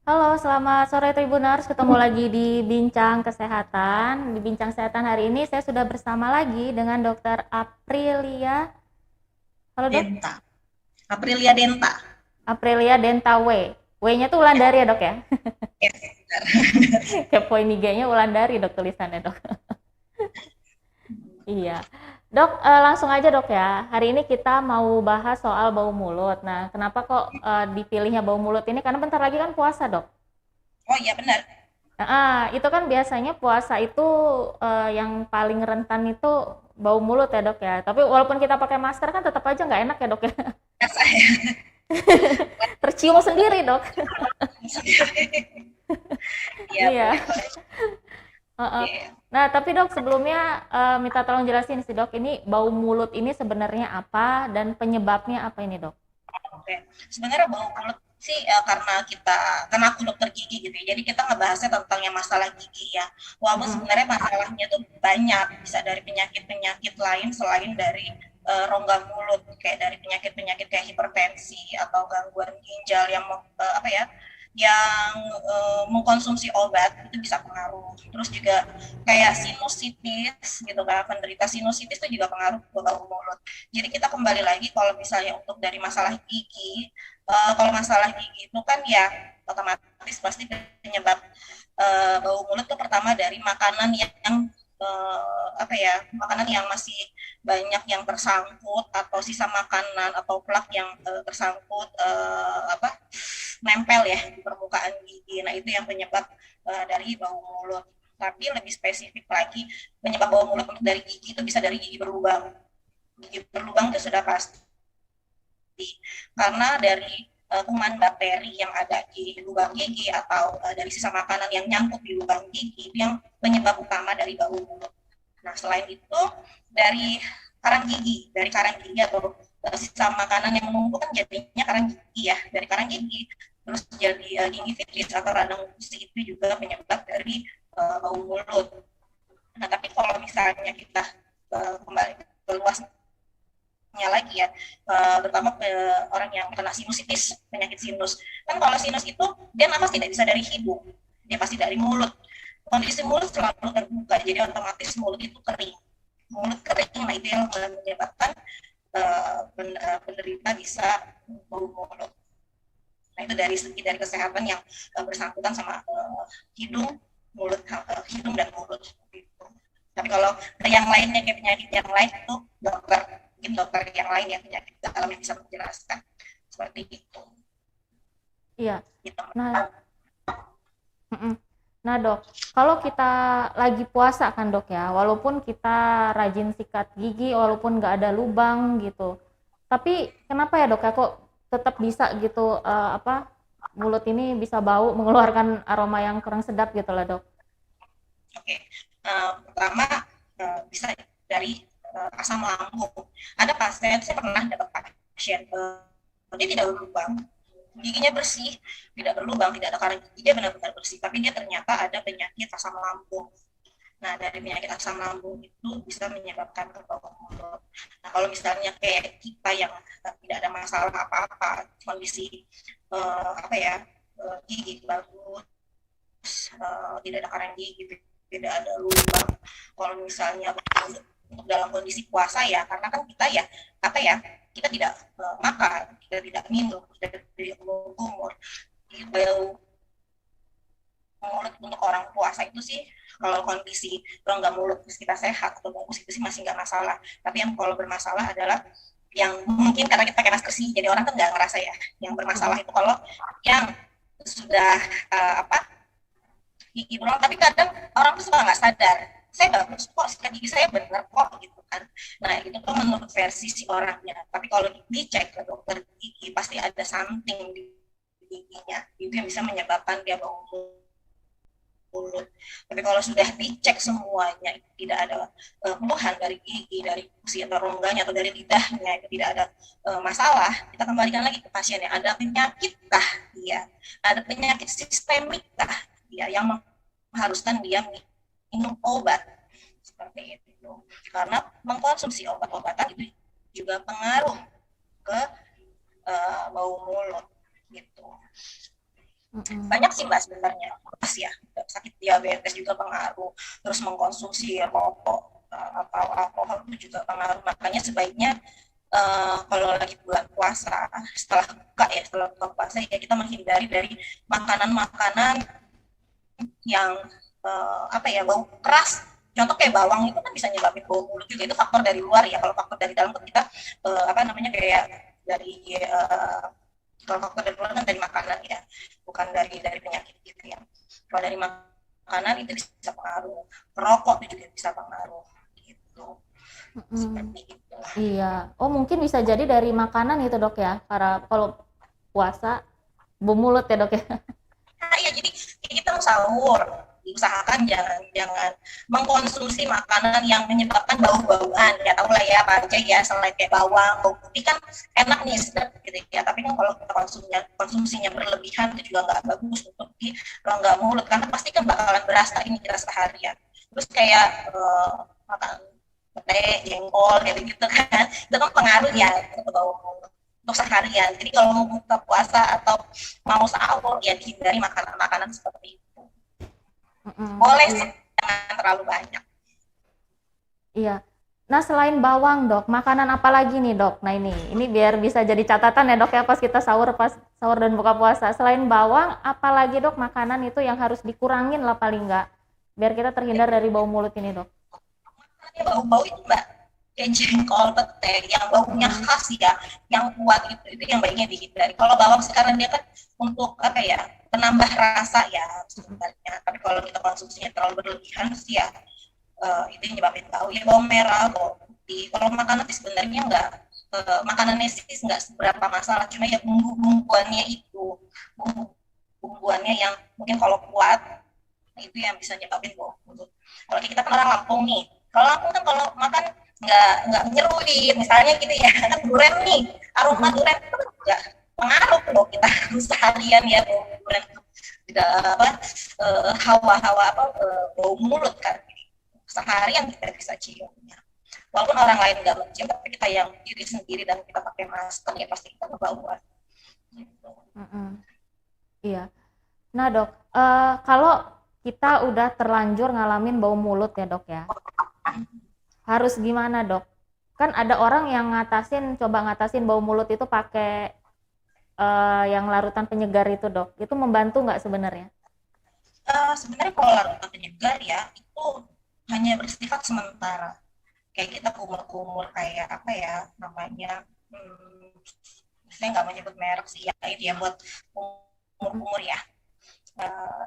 Halo, selamat sore Tribuners. Ketemu lagi di Bincang Kesehatan. Di Bincang Kesehatan hari ini saya sudah bersama lagi dengan Dokter Aprilia. Halo dok, Denta. Aprilia Denta. Aprilia Denta W. W-nya tuh Wulandari ya dok ya? Ya, benar. Kepoin IG-nya Wulandari dok tulisannya dok. Iya. Dok, langsung aja dok ya. Hari ini kita mau bahas soal bau mulut. Nah, kenapa kok dipilihnya bau mulut ini? Karena bentar lagi kan puasa dok. Oh iya benar. Itu kan biasanya puasa itu yang paling rentan itu bau mulut ya dok ya. Tapi walaupun kita pakai masker kan tetap aja nggak enak ya dok ya. Ya, saya. Tercium sendiri dok. Iya Iya. boleh boleh. Heeh. Iya. Nah tapi dok sebelumnya minta tolong jelasin sih dok. Ini bau mulut ini sebenarnya apa dan penyebabnya apa ini dok? Oke. Sebenarnya bau mulut sih karena aku dokter gigi gitu ya. Jadi kita ngebahasnya tentang yang masalah gigi ya. Walaupun Mm-mm. sebenarnya masalahnya tuh banyak, bisa dari penyakit-penyakit lain selain dari rongga mulut, kayak dari penyakit-penyakit kayak hipertensi atau gangguan ginjal apa ya, yang mengkonsumsi obat itu bisa pengaruh. Terus juga kayak sinusitis gitu kan, penderita sinusitis itu juga pengaruh ke bau mulut. Jadi kita kembali lagi kalau misalnya untuk dari masalah gigi, kalau masalah gigi itu kan ya otomatis pasti penyebab bau mulut itu pertama dari makanan yang apa ya, makanan yang masih banyak yang tersangkut atau sisa makanan atau plak yang tersangkut apa nempel ya di permukaan gigi. Nah itu yang penyebab dari bau mulut. Tapi lebih spesifik lagi, penyebab bau mulut untuk dari gigi itu bisa dari gigi berlubang. Gigi berlubang itu sudah pasti karena dari kuman bakteri yang ada di lubang gigi atau dari sisa makanan yang nyangkut di lubang gigi itu yang penyebab utama dari bau mulut. Nah, selain itu dari karang gigi atau sisa makanan yang menumpuk kan jadinya karang gigi ya, dari karang gigi terus jadi gingivitis atau radang gusi itu juga penyebab dari bau mulut. Nah, tapi kalau misalnya kita kembali ke luas lagi ya, terutama orang yang kena sinusitis, penyakit sinus. Kan kalau sinus itu dia nafas tidak bisa dari hidung, dia pasti dari mulut. Kondisi mulut selalu terbuka, jadi otomatis mulut itu kering. Mulut kering, nah itu yang menyebabkan penderita bisa bau mulut. Nah itu dari segi dari kesehatan yang bersangkutan sama hidung, hidung dan mulut. Gitu. Tapi kalau yang lainnya kayak penyakit yang lain itu mungkin dokter yang lain yang penyakit dalam yang bisa menjelaskan seperti itu. Iya. Gitu. Nah, mm-mm. Nah dok, kalau kita lagi puasa kan dok ya, walaupun kita rajin sikat gigi, walaupun nggak ada lubang gitu, tapi kenapa ya dok ya kok tetap bisa gitu apa mulut ini bisa bau mengeluarkan aroma yang kurang sedap gitu lah dok? Oke, pertama bisa dari asam lambung. Ada pasien, saya pernah dapat pasien, dia tidak berlubang, giginya bersih, tidak berlubang, tidak ada karang gigi, dia benar-benar bersih, tapi dia ternyata ada penyakit asam lambung. Nah, dari penyakit asam lambung itu bisa menyebabkan bau mulut. Nah, kalau misalnya kayak kita yang tidak ada masalah apa-apa, kondisi apa ya, gigi bagus, tidak ada karang gigi, tidak ada lubang. Kalau misalnya untuk dalam kondisi puasa ya, karena kan kita ya apa ya, kita tidak makan, kita tidak minum, kita tidak umur. Bau mulut untuk orang puasa itu sih kalau kondisi rongga mulut kita sehat atau bungkus itu sih masih nggak masalah. Tapi yang kalau bermasalah adalah yang mungkin karena kita pakai masker sih, jadi orang kan nggak ngerasa ya. Yang bermasalah itu kalau yang sudah apa gigi berulang, tapi kadang orang tuh suka nggak sadar, saya bagus kok, sikat gigi saya bener kok gitu kan. Nah itu tuh menurut versi si orangnya, tapi kalau dicek ke dokter gigi pasti ada something di giginya, itu yang bisa menyebabkan dia bau mulut. Tapi kalau sudah dicek semuanya tidak ada keluhan dari gigi, dari fungsi atau rongganya atau dari lidahnya itu tidak ada masalah, kita kembalikan lagi ke pasiennya. Ada penyakit kah dia? Ada penyakit sistemik kah dia yang mengharuskan dia minum obat seperti itu? Karena mengkonsumsi obat-obatan itu juga pengaruh ke bau mulut gitu. Mm-mm. Banyak sih mbak sebenarnya, terus ya sakit diabetes juga pengaruh, terus mengkonsumsi rokok atau alkohol itu juga pengaruh. Makanya sebaiknya kalau lagi bulan puasa, setelah buka puasa ya kita menghindari dari makanan-makanan yang apa ya, bau keras. Contoh kayak bawang itu kan bisa nyebabin bau mulut juga, itu faktor dari luar ya. Kalau faktor dari dalam kita apa namanya, kayak dari kalau faktor dari luar kan dari makanan ya, bukan dari penyakit gitu ya. Kalau dari makanan itu bisa pengaruh, rokok itu juga bisa pengaruh gitu, Mm-mm. seperti itu. Iya. Oh, mungkin bisa jadi dari makanan itu, Dok ya. Para kalau puasa bau mulut ya, Dok ya. Nah, ya jadi kita mau sahur diusahakan jangan jangan mengkonsumsi makanan yang menyebabkan bau-bauan, ya tahu lah ya apa aja ya, selain kayak bawang, bau putih kan enak nih sedap gitu ya, tapi kan kalau kita konsumsinya berlebihan itu juga nggak bagus untuk di rongga mulut, karena pasti kan bakalan berasa ini kita seharian. Terus kayak makan pete, jengkol gitu gitu kan, itu kan pengaruh ya ke bau mulut untuk seharian. Jadi kalau mau buka puasa atau mau sahur ya dihindari makanan-makanan seperti itu. Mm-mm. Boleh Iya. sih, jangan terlalu banyak. Iya. Nah, selain bawang, Dok, makanan apa lagi nih, Dok? Nah, ini biar bisa jadi catatan ya, Dok ya, pas kita sahur, pas sahur dan buka puasa. Selain bawang, apa lagi, Dok, makanan itu yang harus dikurangin lah paling enggak, biar kita terhindar dari bau mulut ini, Dok. Ini bau-bau itu mbak, kayak jengkol, pete, yang baunya Mm-mm. khas ya, yang kuat itu yang baiknya dihindari. Kalau bawang sekarang dia kan untuk apa ya, penambah rasa ya sebenarnya. Tapi kalau kita konsumsinya terlalu berlebihan sih ya itu yang nyebabin bau ya, bawang merah, bawang putih. Kalau makanan sih sebenarnya nggak makanannya sih nggak seberapa masalah, cuma ya bumbu-bumbuannya itu, bumbu-bumbuannya yang mungkin kalau kuat itu yang bisa nyebabin bau mulut. Kalau kita kan orang Lampung nih, kalau Lampung kan kalau makan nggak nyeruit misalnya gitu ya, kan duren nih, aroma Mm-mm. duren itu kan juga pengaruh loh kita seharian ya, bau duren itu tidak apa hawa-hawa apa bau mulut kan, seharian kita bisa ciumnya. Walaupun orang lain nggak mencium, tapi kita yang diri sendiri dan kita pakai masker ya pasti kita kebauan. Gitu. Mm-mm. Iya. Nah, Dok, kalau kita udah terlanjur ngalamin bau mulut ya, Dok ya, harus gimana, Dok? Kan ada orang yang coba ngatasin bau mulut itu pakai yang larutan penyegar itu, Dok. Itu membantu nggak sebenarnya? Sebenarnya kalau larutan penyegar ya itu hanya bersifat sementara. Kayak kita kumur-kumur kayak apa ya namanya, saya nggak menyebut merek sih ya, itu ya buat kumur-kumur ya.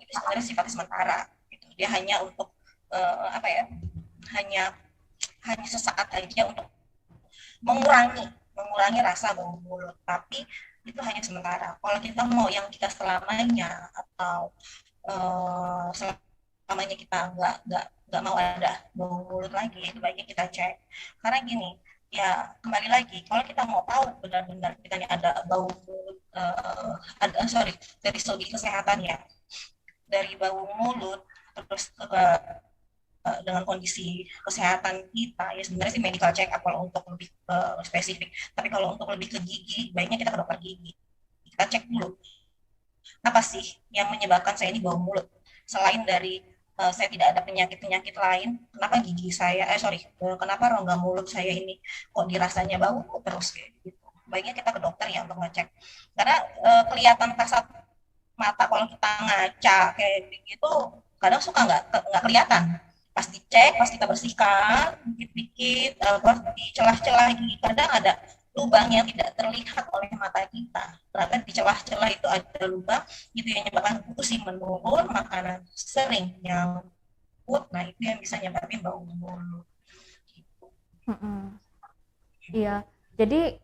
Itu sebenarnya sifatnya sementara. Gitu. Dia hanya untuk apa ya, hanya hanya sesaat aja untuk mengurangi rasa bau mulut, tapi itu hanya sementara. Kalau kita mau yang kita selamanya atau selamanya kita nggak mau ada bau mulut lagi, itu baiknya kita cek. Karena gini, ya kembali lagi, kalau kita mau tahu benar-benar kita ini ada bau mulut, ada sorry, dari segi kesehatan ya, dari bau mulut terus dengan kondisi kesehatan kita ya sebenarnya sih medical check up kalau untuk lebih spesifik. Tapi kalau untuk lebih ke gigi, baiknya kita ke dokter gigi. Kita cek dulu apa sih yang menyebabkan saya ini bau mulut. Selain dari saya tidak ada penyakit-penyakit lain, kenapa gigi saya, kenapa rongga mulut saya ini kok dirasanya bau terus kayak gitu. Baiknya kita ke dokter ya untuk ngecek. Karena kelihatan kasat mata kalau kita ngaca kayak gitu, kadang suka nggak kelihatan. Pas dicek, pas kita bersihkan dikit-dikit, di celah-celah gigi kadang ada lubang yang tidak terlihat oleh mata kita. Ternyata di celah-celah itu ada lubang, itu yang menyebabkan gusi menurun, makanan sering nyangkut, nah itu yang bisa nyebabin bau mulut. Gitu. Mm-mm. Iya. Jadi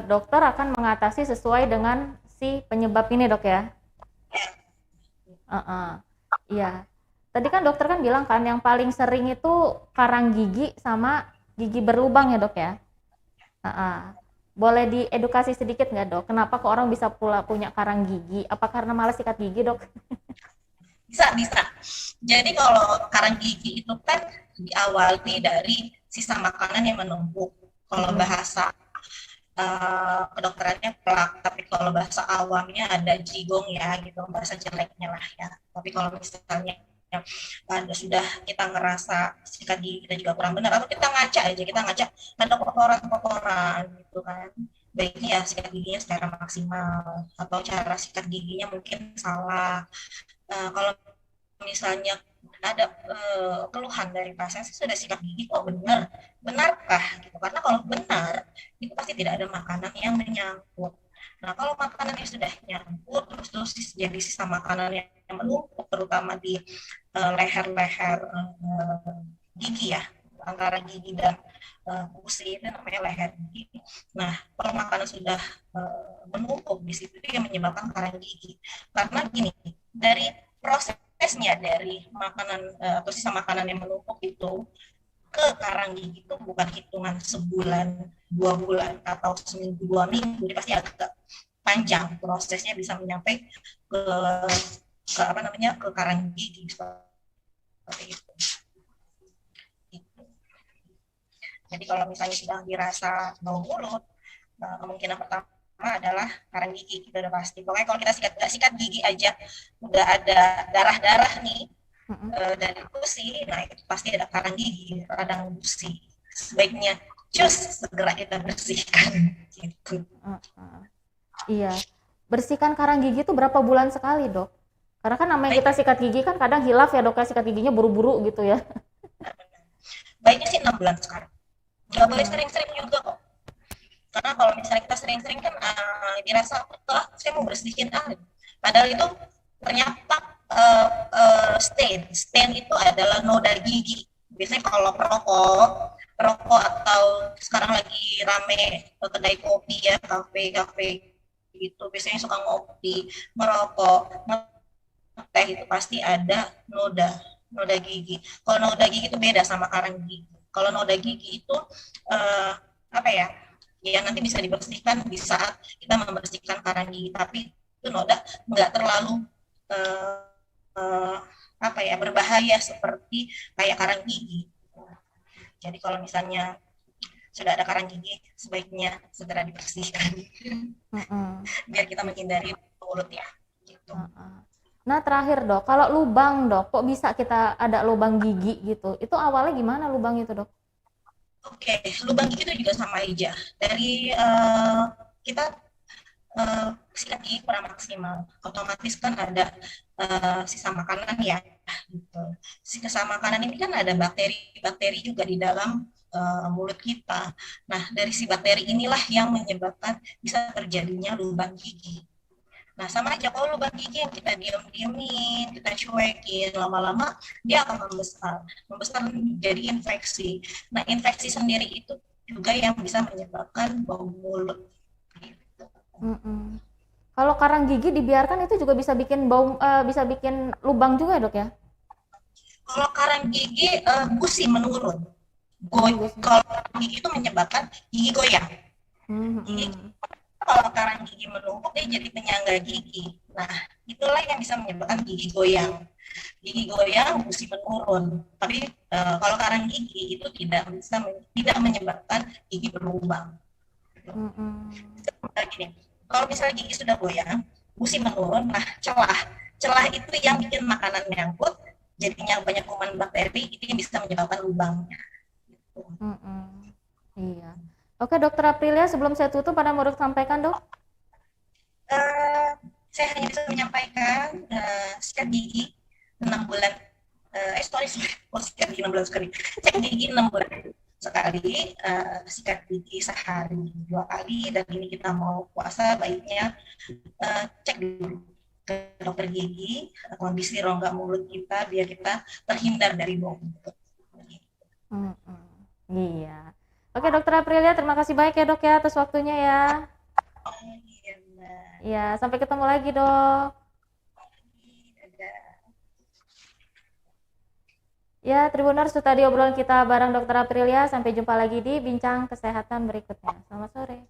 dokter akan mengatasi sesuai dengan si penyebab ini, Dok ya. Uh-uh. Iya. Tadi kan dokter kan bilang kan yang paling sering itu karang gigi sama gigi berlubang ya, Dok ya. Uh-uh. Boleh diedukasi sedikit nggak, Dok? Kenapa kok orang bisa pula punya karang gigi? Apa karena malas sikat gigi, Dok? Bisa. Jadi kalau karang gigi itu kan diawali dari sisa makanan yang menumpuk. Kalau Mm-mm. bahasa kedokterannya plak, tapi kalau bahasa awamnya ada jigong ya gitu, bahasa jeleknya lah ya. Tapi kalau misalnya ada sudah kita ngerasa sikat gigi kita juga kurang benar, atau kita ngaca aja, kita ngaca ada kotoran-kotoran gitu kan, baiknya ya sikat giginya secara maksimal, atau cara sikat giginya mungkin salah. Kalau misalnya ada keluhan dari pasien, saya sudah sikat gigi kok benar, benarkah gitu, karena kalau benar itu pasti tidak ada makanan yang menyangkut. Nah, kalau makanan yang sudah nyangkut terus dosis jadi sisa makanan yang menumpuk terutama di leher-leher gigi ya, antara gigi dan gusi, itu namanya leher gigi. Nah, kalau makanan sudah menumpuk di situ, itu yang menyebabkan karang gigi. Karena gini, dari prosesnya dari makanan atau sisa makanan yang menumpuk itu ke karang gigi itu bukan hitungan sebulan, 2 bulan, atau seminggu, 2 minggu, ini pasti agak panjang prosesnya bisa menyampai ke apa namanya, ke karang gigi seperti itu. Jadi kalau misalnya sudah dirasa bau mulut, kemungkinan pertama adalah karang gigi, kita udah pasti. Pokoknya kalau kita sikat gigi aja udah ada darah-darah nih dari gusi, nah itu pasti ada karang gigi, radang gusi. Sebaiknya cus segera kita bersihkan. Gitu. Iya. Bersihkan karang gigi itu berapa bulan sekali, Dok? Karena kan namanya Baik, kita sikat gigi kan kadang hilaf ya, Dok, ya, sikat giginya buru-buru gitu ya. baiknya sih 6 bulan sekarang. Nggak boleh sering-sering juga kok. Karena kalau misalnya kita sering-sering kan dirasa saya mau bersihin padahal itu ternyata stain itu adalah noda gigi. Biasanya kalau perokok atau sekarang lagi rame kedai kopi ya, kafe-kafe gitu, biasanya suka ngopi, merokok, teh, itu pasti ada noda gigi. Kalau noda gigi itu beda sama karang gigi. Kalau noda gigi itu apa ya? Ya nanti bisa dibersihkan di saat kita membersihkan karang gigi, tapi itu noda nggak terlalu uh, uh, apa ya, berbahaya seperti kayak karang gigi. Jadi kalau misalnya sudah ada karang gigi, sebaiknya segera dibersihkan biar kita menghindari mulut ya. Gitu. Nah terakhir, Dok, kalau lubang, Dok, kok bisa kita ada lubang gigi gitu? Itu awalnya gimana lubang itu, Dok? Oke, lubang gigi itu juga sama aja. Dari kita sikat gigi kurang maksimal, otomatis kan ada sisa makanan ya, gitu. Sisa makanan ini kan ada bakteri-bakteri juga di dalam mulut kita. Nah, dari si bakteri inilah yang menyebabkan bisa terjadinya lubang gigi. Nah, sama aja kalau lubang gigi yang kita diam-diamin, kita cuekin, lama-lama dia akan membesar. Membesar jadi infeksi. Nah, infeksi sendiri itu juga yang bisa menyebabkan bau mulut. Gitu. Kalau karang gigi dibiarkan itu juga bisa bikin bau, bisa bikin lubang juga, Dok, ya? Kalau karang gigi gusi menurun. Kalau karang gigi itu menyebabkan gigi goyang. Gigi, kalau karang gigi menumpuk dia jadi penyangga gigi. Nah, itulah yang bisa menyebabkan gigi goyang. Gigi goyang, gusi menurun. Tapi kalau karang gigi itu tidak menyebabkan gigi berlubang. Gini, kalau misalnya gigi sudah goyang, gusi menurun, nah celah itu yang bikin makanan nyangkut, jadinya banyak kuman bakteri, itu yang bisa menyebabkan lubangnya. Gitu. Iya. Oke, Dokter Aprilia, sebelum saya tutup, ada mau sampaikan, Dok? Saya hanya bisa menyampaikan sikat gigi 6 bulan. Sikat gigi 6 bulan sekali. Cek gigi 6 bulan sekali, sikat gigi sehari 2 kali, dan ini kita mau puasa, baiknya cek dulu ke dokter gigi kondisi rongga mulut kita biar kita terhindar dari bau mulut. Iya. Oke, Dokter Aprilia, terima kasih banyak ya, Dok, ya, atas waktunya ya. Iya, sampai ketemu lagi, Dok. Ya, Tribuners, itu tadi obrolan kita bareng Dokter Aprilia. Sampai jumpa lagi di Bincang Kesehatan berikutnya. Selamat sore.